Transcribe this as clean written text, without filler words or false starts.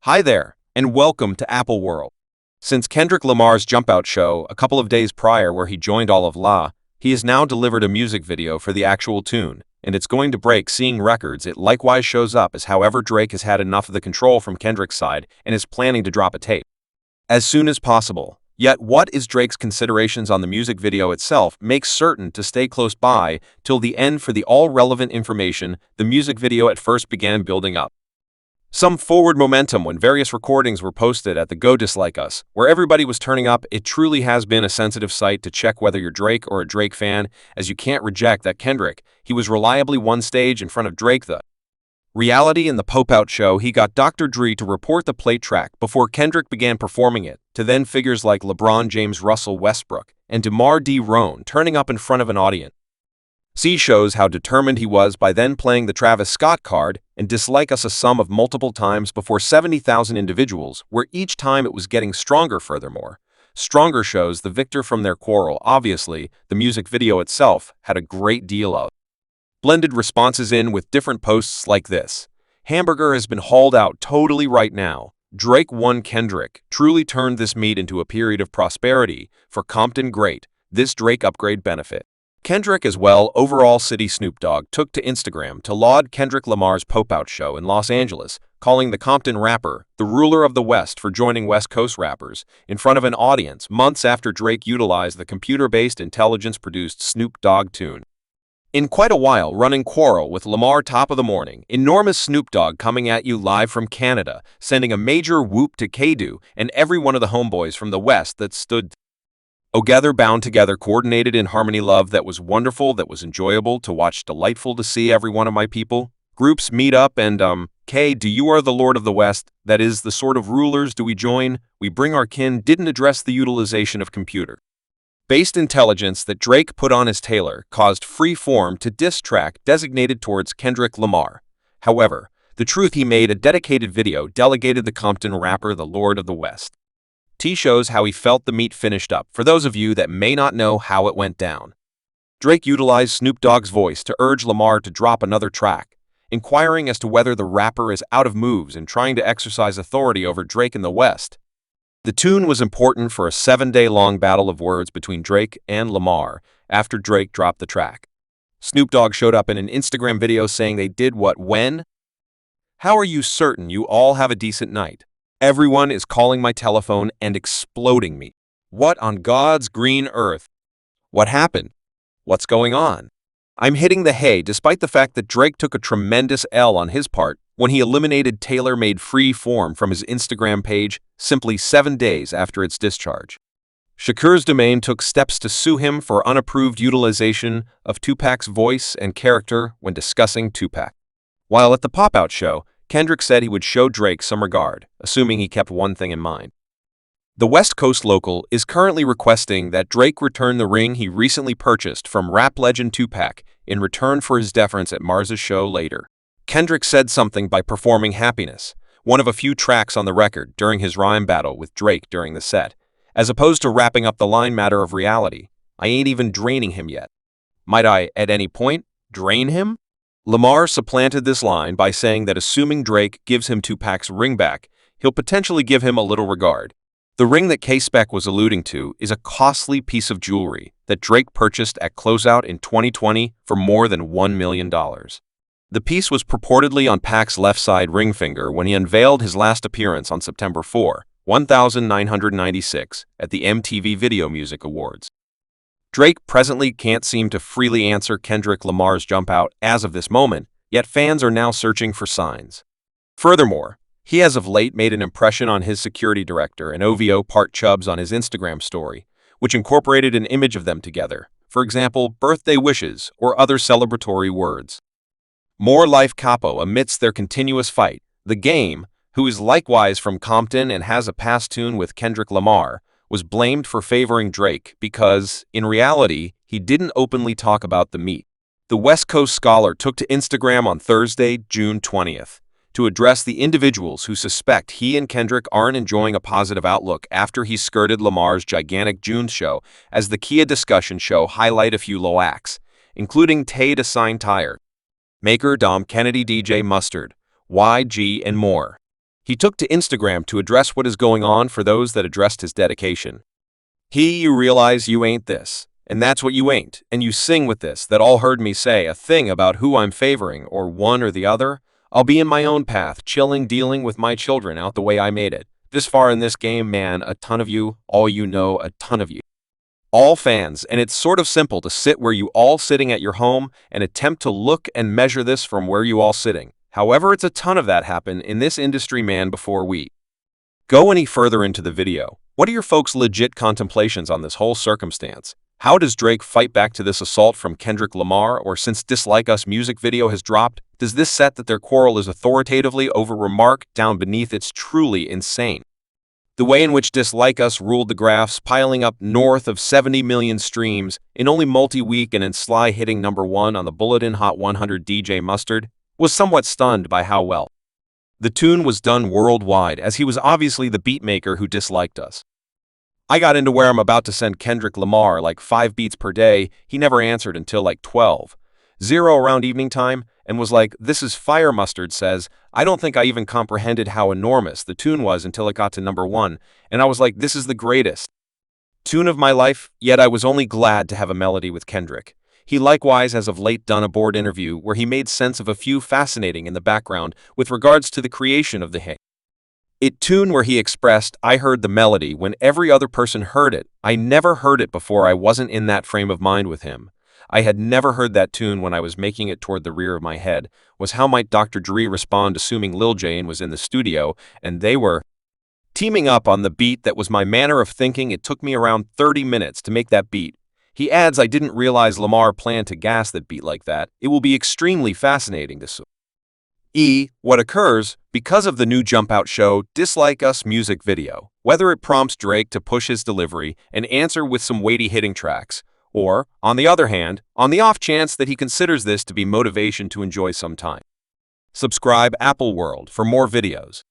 Hi there, and welcome to Apple World. Since Kendrick Lamar's Jump Out show a couple of days prior where he joined all of La, he has now delivered a music video for the actual tune, and it's going to break seeing records. It likewise shows up as however Drake has had enough of the control from Kendrick's side and is planning to drop a tape as soon as possible. Yet what is Drake's considerations on the music video itself makes certain to stay close by till the end for the all relevant information. The music video at first began building up some forward momentum when various recordings were posted at the Go Dislike Us, where everybody was turning up. It truly has been a sensitive site to check whether you're Drake or a Drake fan, as you can't reject that Kendrick, he was reliably one stage in front of Drake. The reality in the Pope Out show, he got Dr. Dre to report the plate track before Kendrick began performing it, to then figures like LeBron James, Russell Westbrook, and DeMar DeRozan turning up in front of an audience. C shows how determined he was by then playing the Travis Scott card and Dislike Us a sum of multiple times before 70,000 individuals, where each time it was getting stronger. Furthermore, stronger shows the victor from their quarrel. Obviously, the music video itself had a great deal of blended responses in with different posts like this. Hamburger has been hauled out totally right now. Drake won. Kendrick truly turned this meet into a period of prosperity for Compton. Great. This Drake upgrade benefit Kendrick as well. Overall, City Snoop Dogg took to Instagram to laud Kendrick Lamar's Pope Out show in Los Angeles, calling the Compton rapper the ruler of the West for joining West Coast rappers in front of an audience months after Drake utilized the computer-based intelligence-produced Snoop Dogg tune. In quite a while running quarrel with Lamar. Top of the morning, enormous Snoop Dogg coming at you live from Canada, sending a major whoop to Kadu and every one of the homeboys from the West that stood together, bound together, coordinated in harmony. Love that was wonderful, that was enjoyable to watch, delightful to see every one of my people groups meet up and do you are the Lord of the West, that is the sort of rulers do we join, we bring our kin. Didn't address the utilization of computer-based intelligence that Drake put on his Taylor caused free form to diss track designated towards Kendrick Lamar. However, the truth, he made a dedicated video delegated the Compton rapper the Lord of the West. T shows how he felt the meet finished up. For those of you that may not know how it went down, Drake utilized Snoop Dogg's voice to urge Lamar to drop another track, inquiring as to whether the rapper is out of moves and trying to exercise authority over Drake in the West. The tune was important for a 7-day-long battle of words between Drake and Lamar after Drake dropped the track. Snoop Dogg showed up in an Instagram video saying they did what when? How are you certain you all have a decent night? Everyone is calling my telephone and exploding me. What on God's green earth? What happened? What's going on? I'm hitting the hay despite the fact that Drake took a tremendous L on his part when he eliminated tailor-made free form from his Instagram page simply 7 days after its discharge. Shakur's domain took steps to sue him for unapproved utilization of Tupac's voice and character when discussing Tupac. While at the Pop Out show, Kendrick said he would show Drake some regard, assuming he kept one thing in mind. The West Coast local is currently requesting that Drake return the ring he recently purchased from rap legend Tupac in return for his deference at Mars's show later. Kendrick said something by performing Happiness, one of a few tracks on the record, during his rhyme battle with Drake during the set, as opposed to wrapping up the line matter of reality. I ain't even draining him yet. Might I, at any point, drain him? Lamar supplanted this line by saying that assuming Drake gives him Tupac's ring back, he'll potentially give him a little regard. The ring that K-Spec was alluding to is a costly piece of jewelry that Drake purchased at closeout in 2020 for more than $1 million. The piece was purportedly on Pac's left side ring finger when he unveiled his last appearance on September 4, 1996, at the MTV Video Music Awards. Drake presently can't seem to freely answer Kendrick Lamar's Jump Out as of this moment, yet fans are now searching for signs. Furthermore, he has of late made an impression on his security director and OVO Part Chubbs on his Instagram story, which incorporated an image of them together, for example, birthday wishes or other celebratory words. More Life Capo amidst their continuous fight. The Game, who is likewise from Compton and has a past tune with Kendrick Lamar, was blamed for favoring Drake because, in reality, he didn't openly talk about the meet. The West Coast scholar took to Instagram on Thursday, June 20th, to address the individuals who suspect he and Kendrick aren't enjoying a positive outlook after he skirted Lamar's gigantic June show as the Kia discussion show. Highlight a few low acts, including Tay to Sign Tire, Maker, Dom Kennedy, DJ Mustard, YG, and more. He took to Instagram to address what is going on for those that addressed his dedication. You realize you ain't this, and that's what you ain't, and you sing with this, that all heard me say a thing about who I'm favoring, or one or the other. I'll be in my own path, chilling, dealing with my children out the way I made it. This far in this game, man, a ton of you, all you know, a ton of you. All fans, and it's sort of simple to sit where you all sitting at your home and attempt to look and measure this from where you all sitting. However, it's a ton of that happen in this industry, man. Before we go any further into the video, what are your folks' legit contemplations on this whole circumstance? How does Drake fight back to this assault from Kendrick Lamar, or since Dislike Us music video has dropped, does this set that their quarrel is authoritatively over remark down beneath? It's truly insane. The way in which Dislike Us ruled the graphs, piling up north of 70 million streams in only multi-week, and in Sly hitting #1 on the Bulletin Hot 100. DJ Mustard was somewhat stunned by how well the tune was done worldwide, as he was obviously the beatmaker who disliked us. I got into where I'm about to send Kendrick Lamar like 5 beats per day. He never answered until like 12:00 around evening time, and was like, "This is fire." Mustard says, "I don't think I even comprehended how enormous the tune was until it got to #1, and I was like, this is the greatest tune of my life." Yet I was only glad to have a melody with Kendrick. He likewise has of late done a board interview where he made sense of a few fascinating in the background with regards to the creation of the hit tune, where he expressed, "I heard the melody when every other person heard it. I never heard it before. I wasn't in that frame of mind with him. I had never heard that tune when I was making it toward the rear of my head." Was how might Dr. Dre respond, assuming Lil Jon was in the studio and they were teaming up on the beat? "That was my manner of thinking. It took me around 30 minutes to make that beat." He adds, "I didn't realize Lamar planned to gas that beat like that. It will be extremely fascinating to see what occurs because of the new Jump Out show Dislike Us music video, whether it prompts Drake to push his delivery and answer with some weighty hitting tracks, or, on the other hand, on the off chance that he considers this to be motivation to enjoy some time. Subscribe Apple World for more videos.